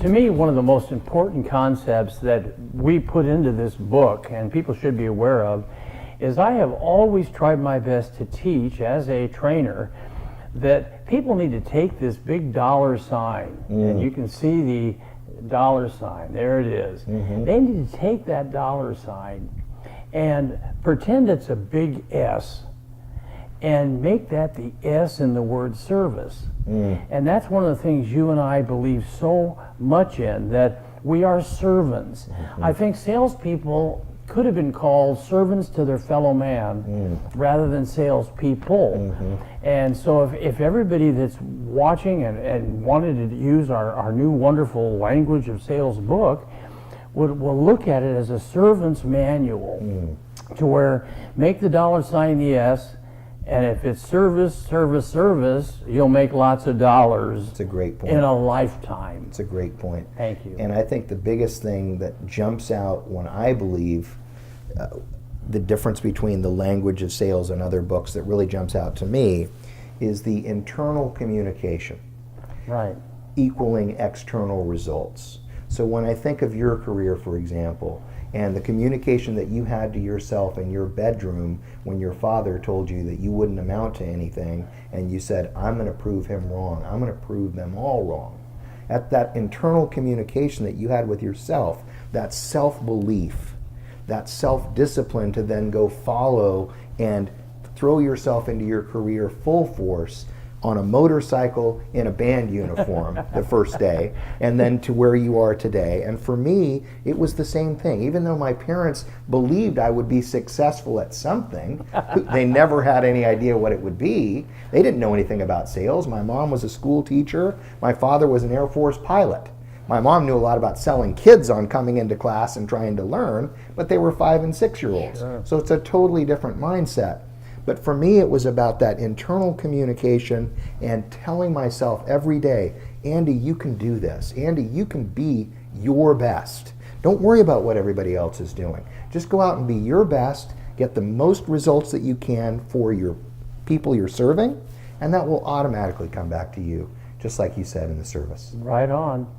To me, one of the most important concepts that we put into this book, and people should be aware of, is I have always tried my best to teach as a trainer that people need to take this big dollar sign, and you can see the dollar sign, there it is. They need to take that dollar sign and pretend it's a big S and make that the S in the word service. And that's one of the things you and I believe so much in, that we are servants. I think salespeople could have been called servants to their fellow man rather than salespeople. And so if everybody that's watching and wanted to use our new wonderful language of sales book will look at it as a servant's manual, to where make the dollar sign the S, and if it's service, service, service, you'll make lots of dollars. It's a great point. In a lifetime. It's a great point. Thank you. And I think the biggest thing that jumps out when I believe the difference between the language of sales and other books that really jumps out to me is the internal communication. Right. Equaling external results. So when I think of your career, for example, and the communication that you had to yourself in your bedroom when your father told you that you wouldn't amount to anything, and you said, I'm going to prove him wrong, I'm going to prove them all wrong. At that internal communication that you had with yourself, that self-belief, that self-discipline to then go follow and throw yourself into your career full force on a motorcycle in a band uniform the first day, and then to where you are today. And for me, it was the same thing. Even though my parents believed I would be successful at something, they never had any idea what it would be. They didn't know anything about sales. My mom was a school teacher. My father was an Air Force pilot. My mom knew a lot about selling kids on coming into class and trying to learn, but they were 5 and 6 year olds. Sure. So it's a totally different mindset. But for me, it was about that internal communication and telling myself every day, Andy, you can do this. Andy, you can be your best. Don't worry about what everybody else is doing. Just go out and be your best, get the most results that you can for your people you're serving, and that will automatically come back to you, just like you said in the service. Right on.